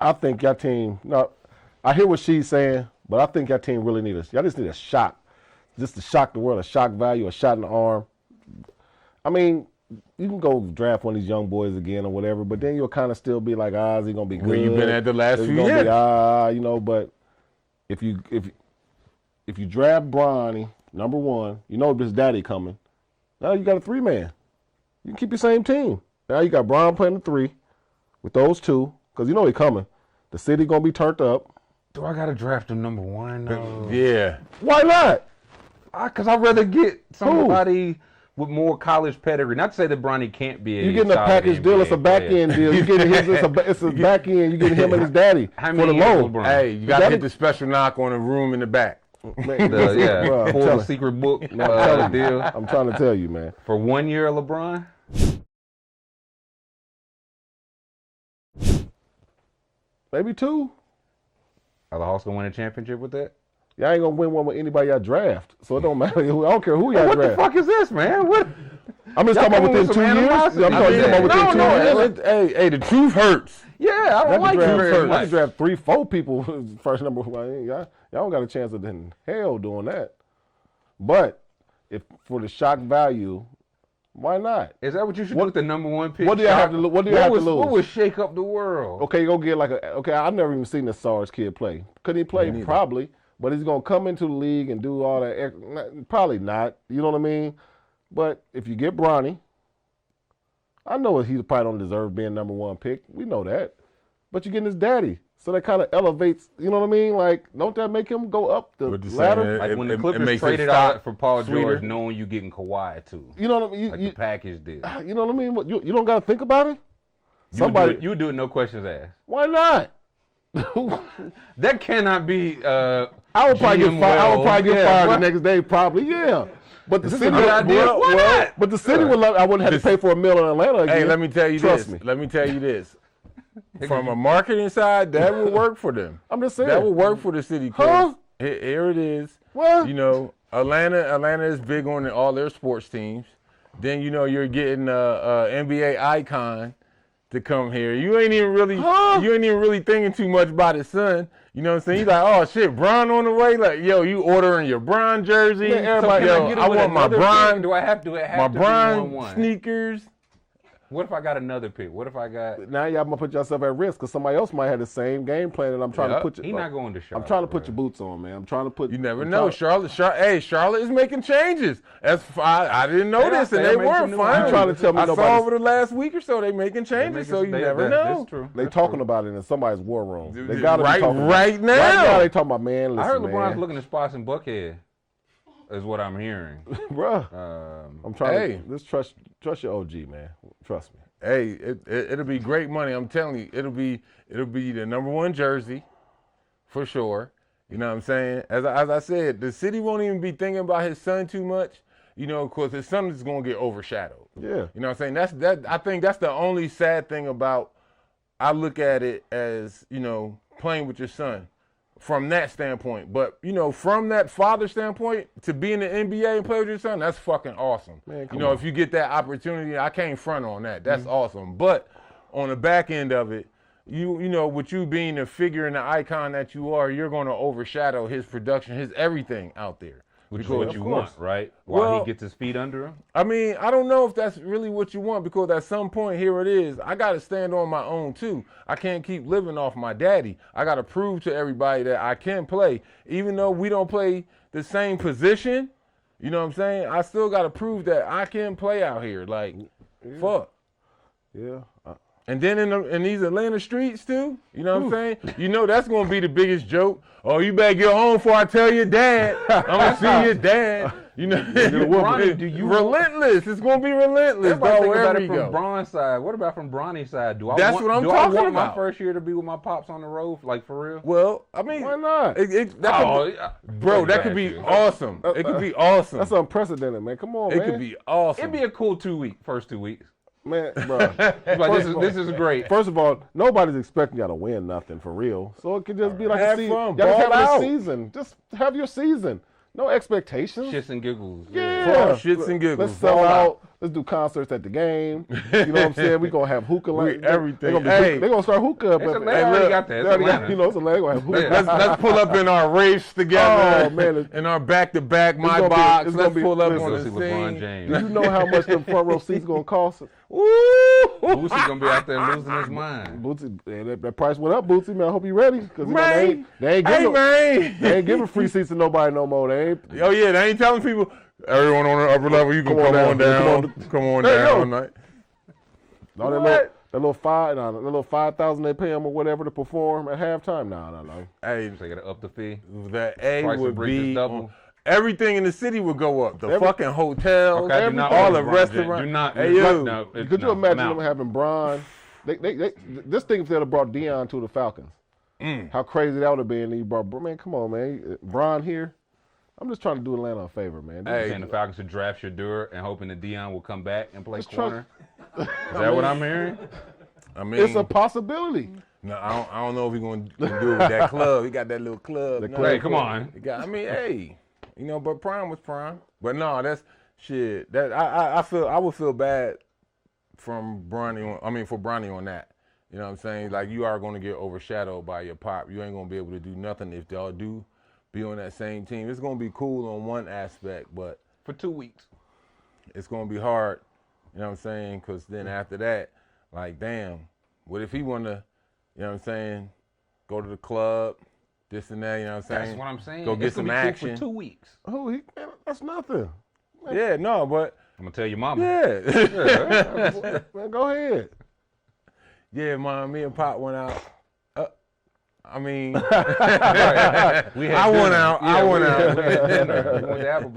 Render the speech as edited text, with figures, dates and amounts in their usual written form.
I think your team. No, I hear what she's saying, but I think your team really y'all just need a shot, just to shock the world, a shock value, a shot in the arm. I mean, you can go draft one of these young boys again or whatever, but then you'll kind of still be like, is he gonna be good? Where you been at the last few years? Be, but if you draft Bronny, number one, you know his daddy coming. Now you got a 3-man. You can keep your same team. Now you got Bron playing the 3 with those 2, because you know he coming. The city gonna be turned up. Do I gotta draft him number 1? No. Yeah. Why not? Because I'd rather get somebody with more college pedigree. Not to say that Bronny can't be You're getting a package deal. It's a back end deal. You're getting it's a back end. You're getting him and his daddy for the low. Hey, you gotta hit the special knock on the room in the back. Pull the secret book deal. I'm trying to tell you, man. For 1 year, LeBron. Maybe 2. Are the Hawks gonna win a championship with that? Y'all ain't gonna win one with anybody y'all draft, so it don't matter. I don't care who y'all draft. What the fuck is this, man? What? I'm just talking about within 2 years. I'm talking about within 2 years. Hey, the truth hurts. Yeah, I don't like it very much. I draft 3-4 people first number. Y'all don't got a chance of in hell doing that. But if for the shock value, why not? Is that what you should do with the number 1 pick? What do you have to lose? What would shake up the world? Okay, go get I've never even seen the SARS kid play. Could he play? Probably. But he's going to come into the league and do all that. Probably not. You know what I mean? But if you get Bronny, I know he probably don't deserve being number 1 pick. We know that. But you're getting his daddy. So that kind of elevates, you know what I mean? Like, don't that make him go up the ladder? Like when the Clippers traded out for Paul George, knowing you getting Kawhi too. You know what I mean? Like the package deal. You know what I mean? You don't got to think about it? You would do it no questions asked. Why not? That cannot be. I would probably get fired the next day, probably. Yeah. But the city, why not? But the city would love. I wouldn't have to pay for a meal in Atlanta again. Hey, let me tell you Trust this. me. Let me tell you this. From a marketing side, that will work for them. I'm just saying. That will work for the city. Huh? Here it is. What? You know, Atlanta is big on all their sports teams. Then you're getting a NBA icon to come here. You ain't even really thinking too much about his son. You know what I'm saying? He's like, oh shit, Bron on the way. Like, yo, you ordering your Bron jersey? Yeah, everybody, I want my Bron. Do I have to? My Bron sneakers. What if I got another pick? What if I got? Now y'all gonna put yourself at risk because somebody else might have the same game plan, and I'm trying to put you. He's not going to Charlotte. I'm trying to put your boots on, man. I'm trying to put. You never know, Charlotte. Hey, Charlotte is making changes. I didn't know this, and they were finally. You trying to tell me I saw over the last week or so they making changes, so you never know. That's true. They talking about it in somebody's war room. They got to right now. Right now, they talking about man. Listen, I heard LeBron's looking at spots in Buckhead. Is what I'm hearing, bruh. I'm trying to just trust your OG, man. Trust me. Hey, it'll be great money. I'm telling you, it'll be the number 1 jersey, for sure. You know what I'm saying? As I said, the city won't even be thinking about his son too much. You know, because his son is gonna get overshadowed. Yeah. You know what I'm saying? I think that's the only sad thing about. I look at it as playing with your son. From that standpoint, but from that father standpoint, to be in the NBA and play with your son, that's fucking awesome. Man, if you get that opportunity, I can't front on that. That's awesome. But on the back end of it, with you being the figure and the icon that you are, you're going to overshadow his production, his everything out there. Which is what you want, right? While he gets his feet under him? I mean, I don't know if that's really what you want, because at some point, here it is, I got to stand on my own too. I can't keep living off my daddy. I got to prove to everybody that I can play. Even though we don't play the same position, you know what I'm saying? I still got to prove that I can play out here. Like, fuck. Yeah. And then in these Atlanta streets too, you know what I'm saying? That's going to be the biggest joke. Oh, you better get home before I tell your dad. I'm going to see your dad. Bronny, relentless. It's going to be relentless. Everybody think about it from Bron's side. What about from Bronny's side? Do I want my first year to be with my pops on the road, like for real? Well, I mean, why not? That could be awesome. It could be awesome. That's unprecedented, man. Come on, man. It could be awesome. It'd be a cool first 2 weeks. Man, bro. This is great. First of all, nobody's expecting y'all to win nothing for real. So it could just be like have a season. fun, Y'all just ball have out. a season. Just have your season. No expectations. Shits and giggles. Yeah. Shits and giggles. Let's sell out. Let's do concerts at the game. You know what I'm saying? We gonna have hookah. Everything. They gonna start hookah up. They already got that. They gonna have hookah. Let's pull up in our race together. Oh man, in our back-to-back my box. Let's pull up on the see LeBron James. Do you know how much the front row seats gonna cost? Bootsy gonna be out there losing his mind. Bootsy, that price went up, Bootsy, man. I hope you ready. Because they ain't giving free seats to nobody no more. They ain't telling people, everyone on the upper level, you can come on down. Come on down. That little 5,000 they pay them or whatever to perform at halftime. No. Hey, so you gotta up the fee. The A would be double. Everything in the city would go up. The fucking hotels, all the restaurants. Could you imagine them having Bron? This thing if they'd have brought Deion to the Falcons. How crazy that would have been. You brought, man, come on, man. Bron here. I'm just trying to do Atlanta a favor, man. Saying the Falcons should draft Shadur and hoping that Deion will come back and play corner. Is that what I'm hearing? I mean, it's a possibility. No, I don't know if he's going to do it with that club. He got that little club. Hey, come on. But Prime was Prime. But no, that's shit. That I would feel bad for Bronny on that. You know what I'm saying? Like, you are going to get overshadowed by your pop. You ain't going to be able to do nothing if y'all do be on that same team. It's going to be cool on one aspect, but for 2 weeks, it's going to be hard. You know what I'm saying? Because then after that, like, damn, what if he want to, you know what I'm saying, go to the club, this and that, you know what I'm saying? That's what I'm saying. Go get some action. Cool for 2 weeks. Man, that's nothing. Man. Yeah, no, but. I'm going to tell your mama. Yeah. Man, go ahead. Yeah, Mom, me and Pop went out. I went out. We had dinner. We went to Applebee's.